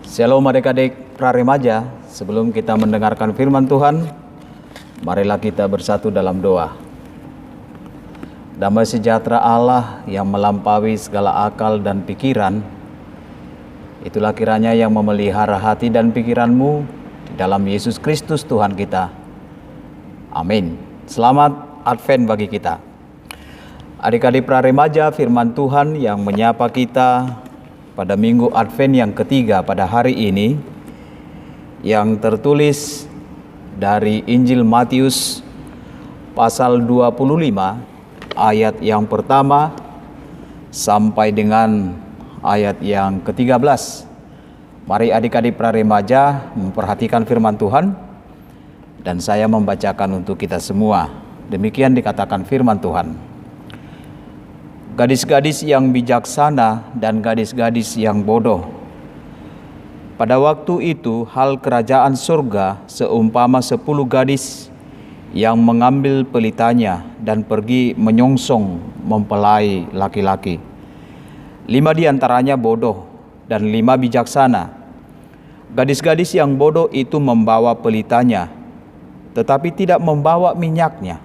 Shalom adik-adik praremaja, sebelum kita mendengarkan firman Tuhan, marilah kita bersatu dalam doa. Damai sejahtera Allah yang melampaui segala akal dan pikiran, itulah kiranya yang memelihara hati dan pikiranmu di dalam Yesus Kristus Tuhan kita. Amin. Selamat Advent bagi kita. Adik-adik praremaja, firman Tuhan yang menyapa kita pada minggu Advent yang ketiga pada hari ini, yang tertulis dari Injil Matius pasal 25 ayat yang pertama sampai dengan ayat yang ke-13. Mari adik-adik praremaja memperhatikan firman Tuhan dan saya membacakan untuk kita semua. Demikian dikatakan firman Tuhan. Gadis-gadis yang bijaksana dan gadis-gadis yang bodoh. Pada waktu itu hal kerajaan surga seumpama 10 gadis yang mengambil pelitanya dan pergi menyongsong mempelai laki-laki. 5 diantaranya bodoh dan 5 bijaksana. Gadis-gadis yang bodoh itu membawa pelitanya, tetapi tidak membawa minyaknya.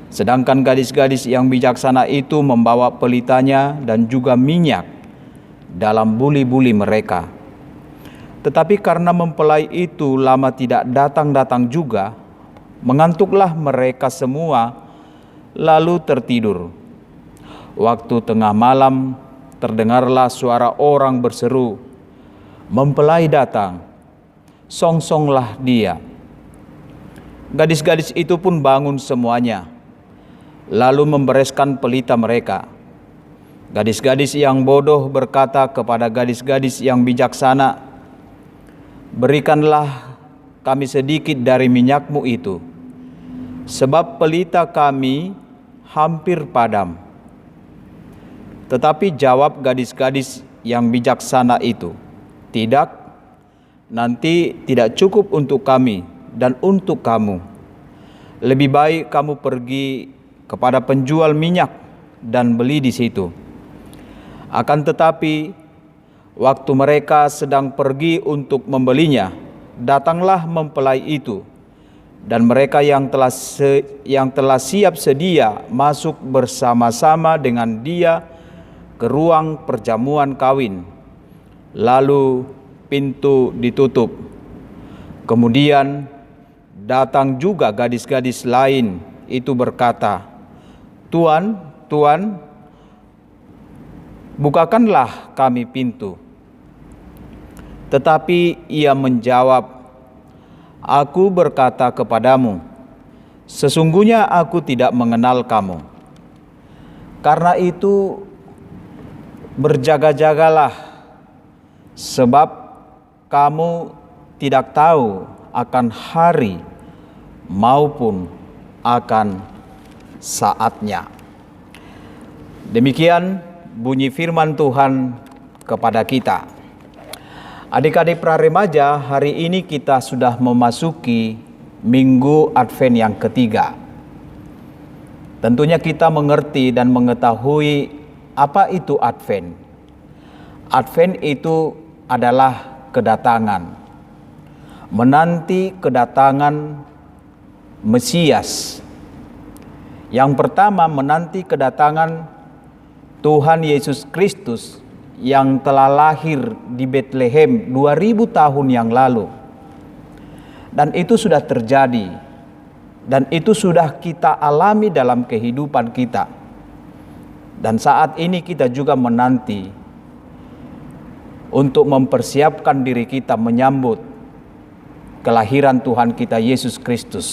Sedangkan gadis-gadis yang bijaksana itu membawa pelitanya dan juga minyak dalam buli-buli mereka. Tetapi karena mempelai itu lama tidak datang-datang juga, mengantuklah mereka semua lalu tertidur. Waktu tengah malam terdengarlah suara orang berseru, "Mempelai datang, songsonglah dia." Gadis-gadis itu pun bangun semuanya, lalu membereskan pelita mereka. Gadis-gadis yang bodoh berkata kepada gadis-gadis yang bijaksana, "Berikanlah kami sedikit dari minyakmu itu, sebab pelita kami hampir padam." Tetapi jawab gadis-gadis yang bijaksana itu, "Tidak, nanti tidak cukup untuk kami dan untuk kamu. Lebih baik kamu pergi kepada penjual minyak dan beli di situ." Akan tetapi waktu mereka sedang pergi untuk membelinya, datanglah mempelai itu, dan mereka yang telah siap sedia masuk bersama-sama dengan dia ke ruang perjamuan kawin. Lalu pintu ditutup. Kemudian datang juga gadis-gadis lain itu berkata, "Tuan, Tuan, bukakanlah kami pintu." Tetapi ia menjawab, "Aku berkata kepadamu, sesungguhnya aku tidak mengenal kamu. Karena itu berjaga-jagalah, sebab kamu tidak tahu akan hari maupun akan saatnya." Demikian bunyi firman Tuhan kepada kita. Adik-adik praremaja, hari ini kita sudah memasuki minggu Advent yang ketiga. Tentunya kita mengerti dan mengetahui apa itu Advent. Advent itu adalah kedatangan, menanti kedatangan Mesias. Yang pertama, menanti kedatangan Tuhan Yesus Kristus yang telah lahir di Betlehem 2000 tahun yang lalu. Dan itu sudah terjadi, dan itu sudah kita alami dalam kehidupan kita. Dan saat ini kita juga menanti untuk mempersiapkan diri kita menyambut kelahiran Tuhan kita Yesus Kristus.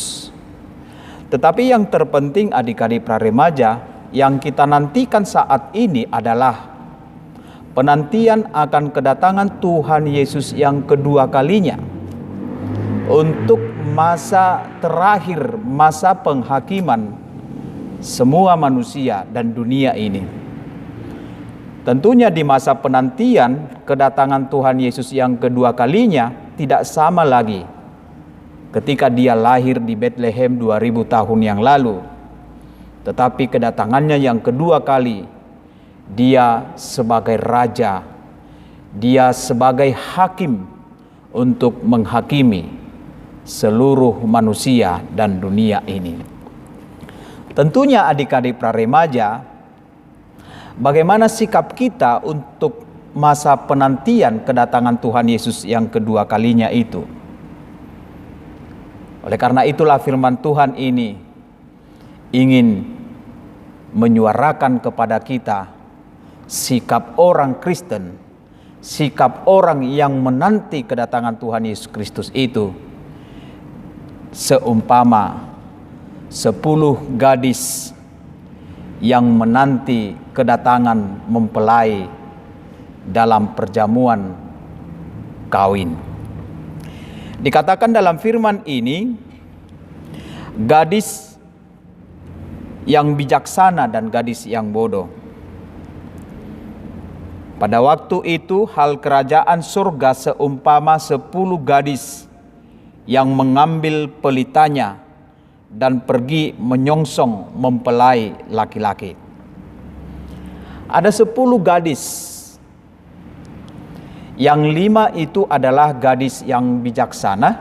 Tetapi yang terpenting adik-adik praremaja, yang kita nantikan saat ini adalah penantian akan kedatangan Tuhan Yesus yang kedua kalinya untuk masa terakhir, masa penghakiman semua manusia dan dunia ini. Tentunya di masa penantian kedatangan Tuhan Yesus yang kedua kalinya tidak sama lagi ketika dia lahir di Betlehem 2000 tahun yang lalu. Tetapi kedatangannya yang kedua kali, dia sebagai raja, Dia sebagai hakim untuk menghakimi seluruh manusia dan dunia ini. Tentunya adik-adik praremaja, bagaimana sikap kita untuk masa penantian kedatangan Tuhan Yesus yang kedua kalinya itu? Oleh karena itulah firman Tuhan ini ingin menyuarakan kepada kita sikap orang Kristen, sikap orang yang menanti kedatangan Tuhan Yesus Kristus itu seumpama 10 gadis yang menanti kedatangan mempelai dalam perjamuan kawin. Dikatakan dalam firman ini, gadis yang bijaksana dan gadis yang bodoh. Pada waktu itu hal kerajaan surga seumpama 10 gadis yang mengambil pelitanya dan pergi menyongsong mempelai laki-laki. Ada 10 gadis. Yang 5 itu adalah gadis yang bijaksana,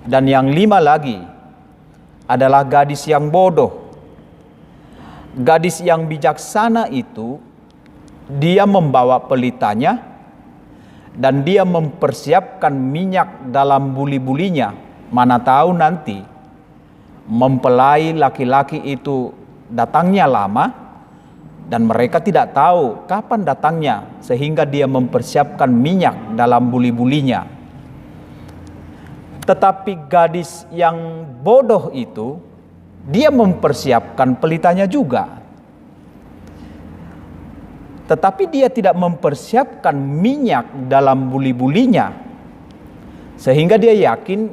dan yang 5 lagi adalah gadis yang bodoh. Gadis yang bijaksana itu dia membawa pelitanya dan dia mempersiapkan minyak dalam buli-bulinya. Mana tahu nanti mempelai laki-laki itu datangnya lama dan mereka tidak tahu kapan datangnya, sehingga dia mempersiapkan minyak dalam buli-bulinya. Tetapi gadis yang bodoh itu dia mempersiapkan pelitanya juga, tetapi dia tidak mempersiapkan minyak dalam buli-bulinya, sehingga dia yakin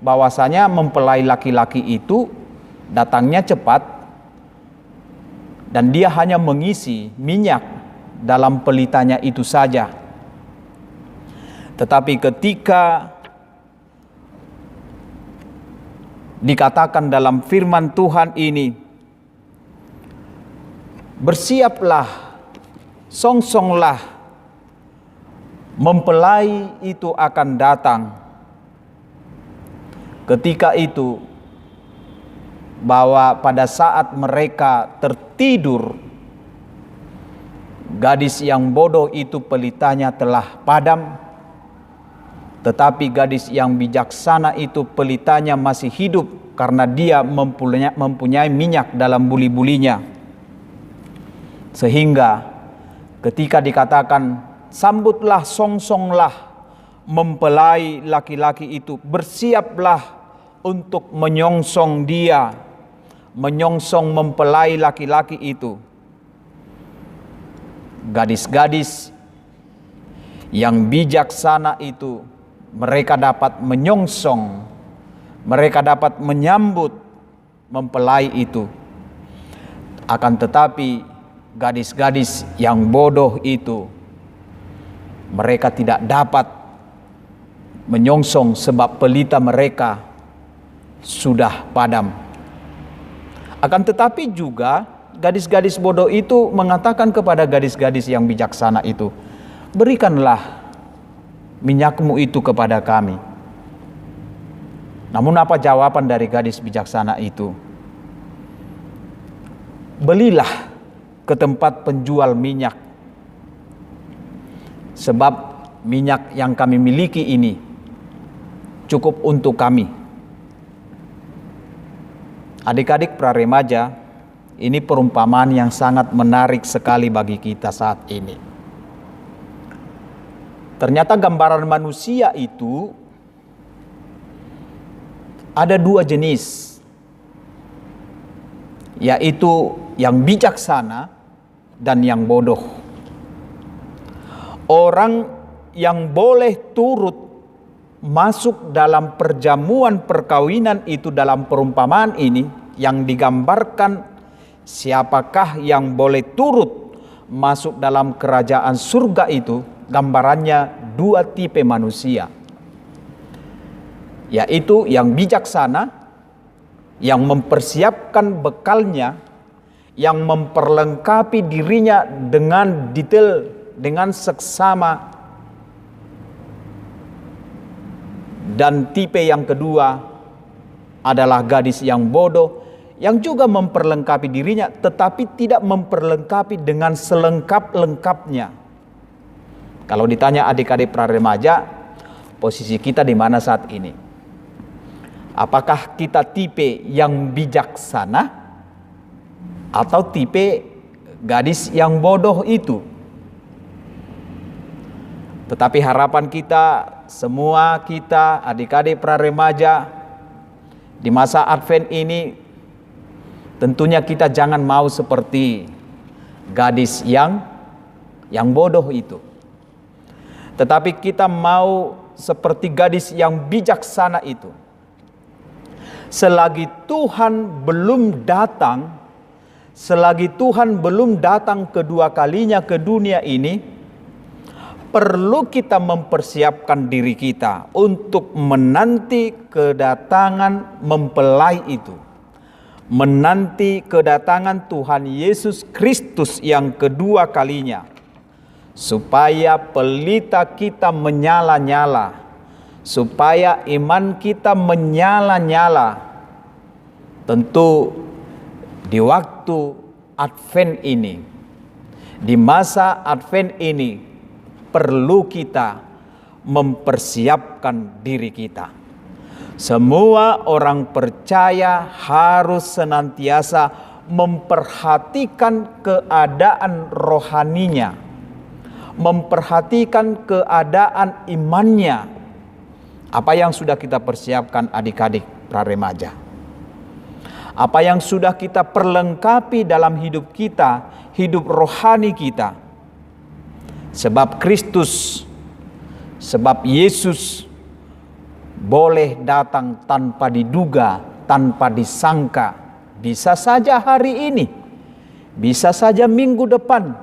bahwasanya mempelai laki-laki itu datangnya cepat dan dia hanya mengisi minyak dalam pelitanya itu saja. Tetapi ketika dikatakan dalam firman Tuhan ini, bersiaplah, songsonglah, mempelai itu akan datang. Ketika itu, bahwa pada saat mereka tertidur, gadis yang bodoh itu pelitanya telah padam, tetapi gadis yang bijaksana itu pelitanya masih hidup karena dia mempunyai minyak dalam buli-bulinya. Sehingga ketika dikatakan sambutlah, songsonglah mempelai laki-laki itu, bersiaplah untuk menyongsong dia, menyongsong mempelai laki-laki itu. Gadis-gadis yang bijaksana itu, mereka dapat menyongsong, mereka dapat menyambut mempelai itu. Akan tetapi gadis-gadis yang bodoh itu, mereka tidak dapat menyongsong sebab pelita mereka sudah padam. Akan tetapi juga gadis-gadis bodoh itu mengatakan kepada gadis-gadis yang bijaksana itu, berikanlah minyakmu itu kepada kami. Namun apa jawaban dari gadis bijaksana itu? Belilah ke tempat penjual minyak, sebab minyak yang kami miliki ini cukup untuk kami. Adik-adik praremaja, ini perumpamaan yang sangat menarik sekali bagi kita saat ini. Ternyata gambaran manusia itu ada 2 jenis, yaitu yang bijaksana dan yang bodoh. Orang yang boleh turut masuk dalam perjamuan perkawinan itu dalam perumpamaan ini yang digambarkan siapakah yang boleh turut masuk dalam kerajaan surga itu, gambarannya 2 tipe manusia, yaitu yang bijaksana, yang mempersiapkan bekalnya, yang memperlengkapi dirinya dengan detail, dengan seksama Dan tipe yang kedua adalah gadis yang bodoh, yang juga memperlengkapi dirinya tetapi tidak memperlengkapi dengan selengkap-lengkapnya. Kalau ditanya adik-adik pra-remaja, posisi kita di mana saat ini? Apakah kita tipe yang bijaksana atau tipe gadis yang bodoh itu? Tetapi harapan kita, semua kita adik-adik pra-remaja di masa Advent ini, tentunya kita jangan mau seperti gadis yang bodoh itu. Tetapi kita mau seperti gadis yang bijaksana itu. Selagi Tuhan belum datang, selagi Tuhan belum datang kedua kalinya ke dunia ini, perlu kita mempersiapkan diri kita untuk menanti kedatangan mempelai itu. Menanti kedatangan Tuhan Yesus Kristus yang kedua kalinya, supaya pelita kita menyala-nyala, supaya iman kita menyala-nyala. Tentu di waktu Advent ini, di masa Advent ini, perlu kita mempersiapkan diri kita. Semua orang percaya harus senantiasa memperhatikan keadaan rohaninya, memperhatikan keadaan imannya. Apa yang sudah kita persiapkan adik-adik pra-remaja? Apa yang sudah kita perlengkapi dalam hidup kita, hidup rohani kita? Sebab Kristus, sebab Yesus boleh datang tanpa diduga, tanpa disangka. Bisa saja hari ini, bisa saja minggu depan,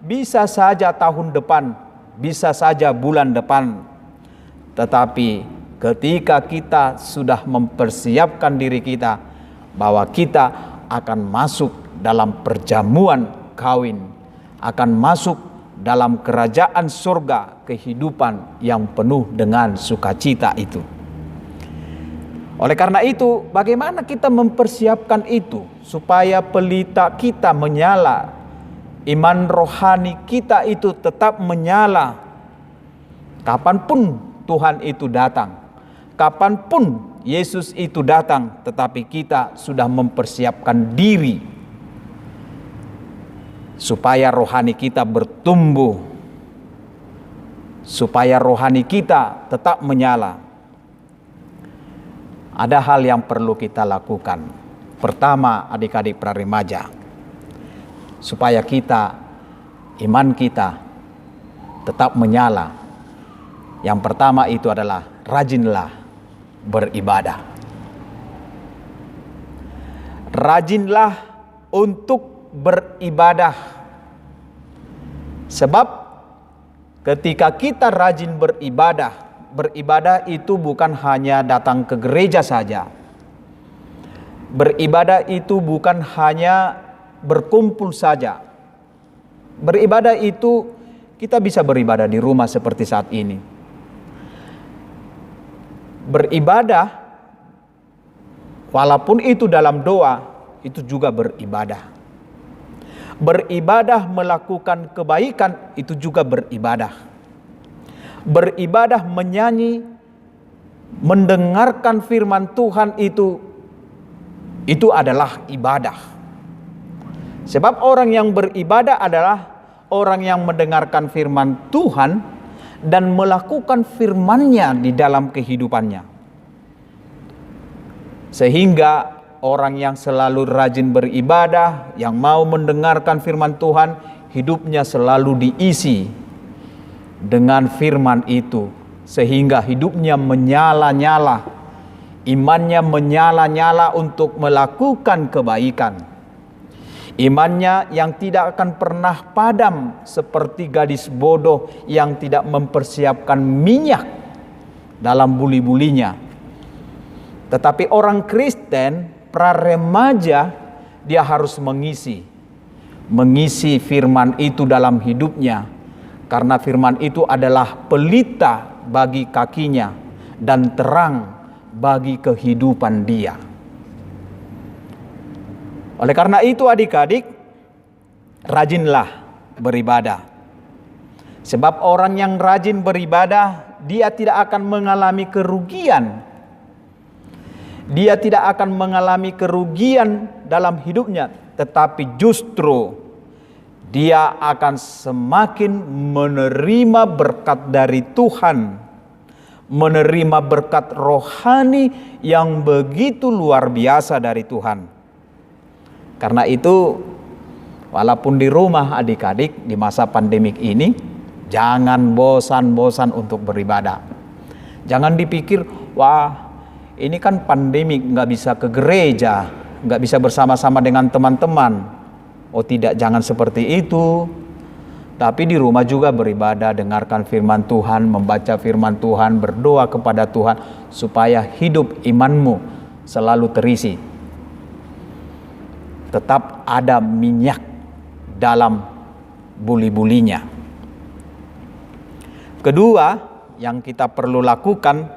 bisa saja tahun depan, bisa saja bulan depan. Tetapi ketika kita sudah mempersiapkan diri kita bahwa kita akan masuk dalam perjamuan kawin, akan masuk dalam kerajaan surga, kehidupan yang penuh dengan sukacita itu. Oleh karena itu, bagaimana kita mempersiapkan itu supaya pelita kita menyala, iman rohani kita itu tetap menyala kapanpun Tuhan itu datang, kapanpun Yesus itu datang, tetapi kita sudah mempersiapkan diri supaya rohani kita bertumbuh, supaya rohani kita tetap menyala. Ada hal yang perlu kita lakukan. Pertama, adik-adik pra-remaja, supaya kita, iman kita tetap menyala. Yang pertama itu adalah rajinlah beribadah. Rajinlah untuk beribadah. Sebab ketika kita rajin beribadah, beribadah itu bukan hanya datang ke gereja saja. Beribadah itu bukan hanya berkumpul saja. Beribadah itu kita bisa beribadah di rumah seperti saat ini. Beribadah walaupun itu dalam doa, itu juga beribadah. Beribadah melakukan kebaikan, itu juga beribadah. Beribadah menyanyi, mendengarkan firman Tuhan itu adalah ibadah. Sebab orang yang beribadah adalah orang yang mendengarkan firman Tuhan dan melakukan firman-Nya di dalam kehidupannya. Sehingga orang yang selalu rajin beribadah, yang mau mendengarkan firman Tuhan, hidupnya selalu diisi dengan firman itu, sehingga hidupnya menyala-nyala, imannya menyala-nyala untuk melakukan kebaikan. Imannya yang tidak akan pernah padam seperti gadis bodoh yang tidak mempersiapkan minyak dalam buli-bulinya. Tetapi orang Kristen, pra-remaja, dia harus mengisi firman itu dalam hidupnya. Karena firman itu adalah pelita bagi kakinya, dan terang bagi kehidupan dia. Oleh karena itu adik-adik, rajinlah beribadah. Sebab orang yang rajin beribadah, dia tidak akan mengalami kerugian. Dia tidak akan mengalami kerugian dalam hidupnya, tetapi justru dia akan semakin menerima berkat dari Tuhan, menerima berkat rohani yang begitu luar biasa dari Tuhan. Karena itu, walaupun di rumah adik-adik di masa pandemik ini, jangan bosan-bosan untuk beribadah. Jangan dipikir, wah ini kan pandemik, nggak bisa ke gereja, nggak bisa bersama-sama dengan teman-teman. Oh tidak, jangan seperti itu. Tapi di rumah juga beribadah, dengarkan firman Tuhan, membaca firman Tuhan, berdoa kepada Tuhan, supaya hidup imanmu selalu terisi. Tetap ada minyak dalam buli-bulinya. Kedua, yang kita perlu lakukan,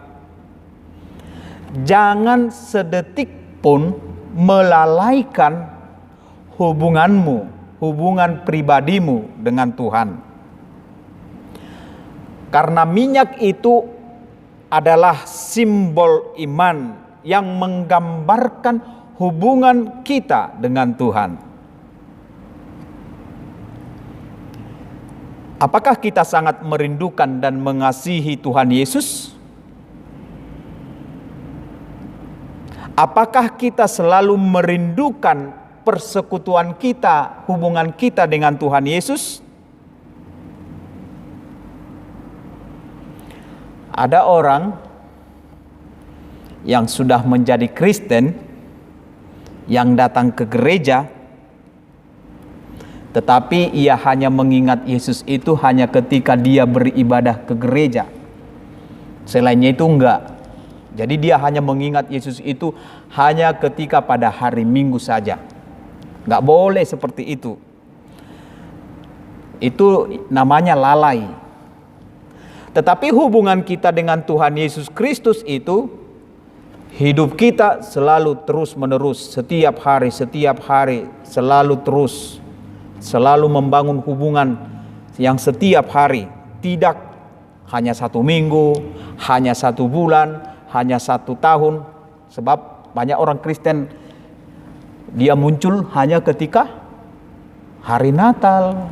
jangan sedetik pun melalaikan hubungan pribadimu dengan Tuhan. Karena minyak itu adalah simbol iman yang menggambarkan hubungan kita dengan Tuhan. Apakah kita sangat merindukan dan mengasihi Tuhan Yesus? Apakah kita selalu merindukan persekutuan kita, hubungan kita dengan Tuhan Yesus? Ada orang yang sudah menjadi Kristen, yang datang ke gereja, tetapi ia hanya mengingat Yesus itu hanya ketika dia beribadah ke gereja. Selainnya itu enggak. Jadi dia hanya mengingat Yesus itu hanya ketika pada hari Minggu saja. Enggak boleh seperti itu. Itu namanya lalai. Tetapi hubungan kita dengan Tuhan Yesus Kristus itu, hidup kita selalu terus menerus, setiap hari, selalu terus, selalu membangun hubungan yang setiap hari, tidak hanya 1 minggu, hanya 1 bulan, hanya 1 tahun. Sebab banyak orang Kristen, dia muncul hanya ketika hari Natal,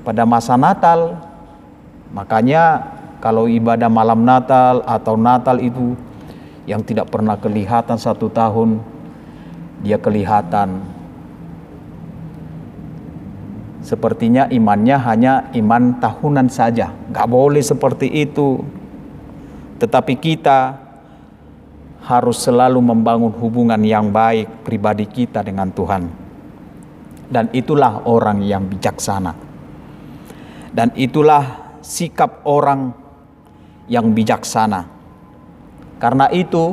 pada masa Natal. Makanya kalau ibadah malam Natal atau Natal itu yang tidak pernah kelihatan 1 tahun, dia kelihatan. Sepertinya imannya hanya iman tahunan saja. Gak boleh seperti itu. Tetapi kita harus selalu membangun hubungan yang baik pribadi kita dengan Tuhan. Dan itulah orang yang bijaksana. Dan itulah sikap orang yang bijaksana. Karena itu,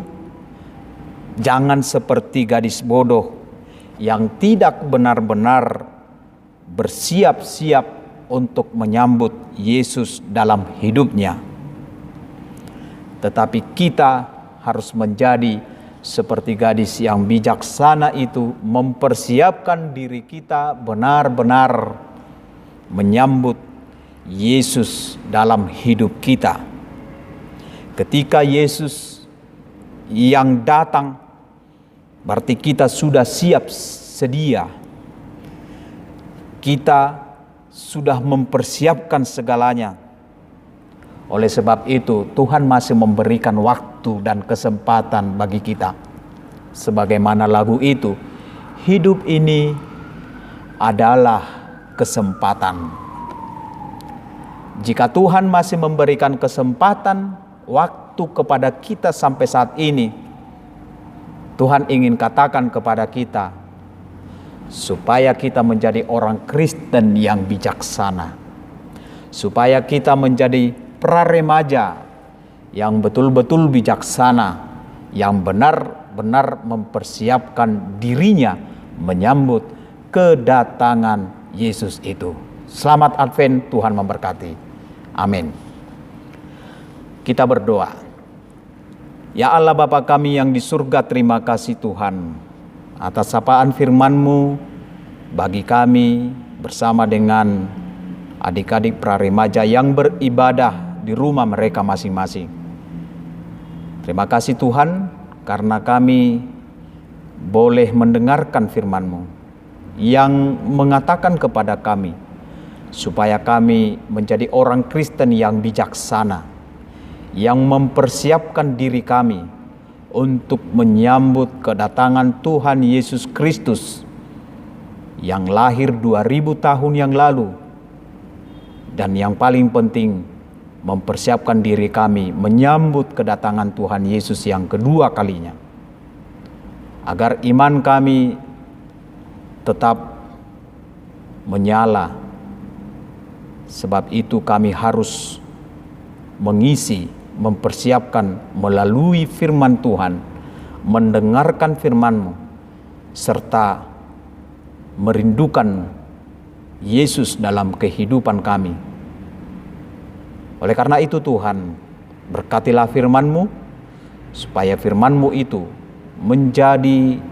jangan seperti gadis bodoh yang tidak benar-benar bersiap-siap untuk menyambut Yesus dalam hidupnya. Tetapi kita harus menjadi seperti gadis yang bijaksana itu, mempersiapkan diri kita benar-benar menyambut Yesus dalam hidup kita. Ketika Yesus yang datang, berarti kita sudah siap sedia. Kita sudah mempersiapkan segalanya. Oleh sebab itu, Tuhan masih memberikan waktu dan kesempatan bagi kita. Sebagaimana lagu itu, hidup ini adalah kesempatan. Jika Tuhan masih memberikan kesempatan, waktu kepada kita sampai saat ini, Tuhan ingin katakan kepada kita, supaya kita menjadi orang Kristen yang bijaksana, supaya kita menjadi praremaja yang betul-betul bijaksana, yang benar-benar mempersiapkan dirinya menyambut kedatangan Yesus itu. Selamat Advent, Tuhan memberkati. Amin. Kita berdoa. Ya Allah Bapa kami yang di surga, terima kasih Tuhan atas sapaan firman-Mu bagi kami bersama dengan adik-adik praremaja yang beribadah di rumah mereka masing-masing. Terima kasih Tuhan karena kami boleh mendengarkan firman-Mu yang mengatakan kepada kami supaya kami menjadi orang Kristen yang bijaksana, yang mempersiapkan diri kami untuk menyambut kedatangan Tuhan Yesus Kristus yang lahir 2000 tahun yang lalu, dan yang paling penting mempersiapkan diri kami menyambut kedatangan Tuhan Yesus yang kedua kalinya, agar iman kami tetap menyala. Sebab itu kami harus mempersiapkan melalui firman Tuhan, mendengarkan firman-Mu, serta merindukan Yesus dalam kehidupan kami. Oleh karena itu Tuhan, berkatilah firman-Mu, supaya firman-Mu itu menjadi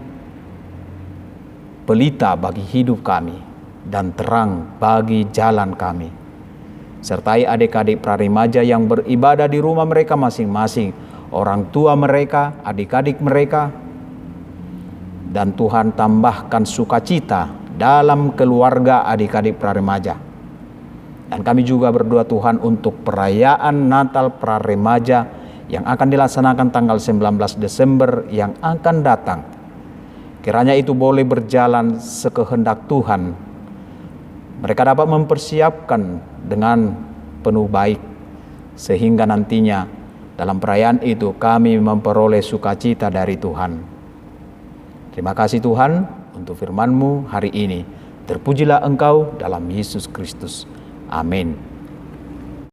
pelita bagi hidup kami dan terang bagi jalan kami. Sertai adik-adik praremaja yang beribadah di rumah mereka masing-masing, orang tua mereka, adik-adik mereka, dan Tuhan tambahkan sukacita dalam keluarga adik-adik praremaja. Dan kami juga berdoa Tuhan untuk perayaan Natal praremaja yang akan dilaksanakan tanggal 19 Desember yang akan datang. Kiranya itu boleh berjalan sekehendak Tuhan. Mereka dapat mempersiapkan dengan penuh baik, sehingga nantinya dalam perayaan itu kami memperoleh sukacita dari Tuhan. Terima kasih Tuhan untuk firman-Mu hari ini. Terpujilah Engkau dalam Yesus Kristus. Amin.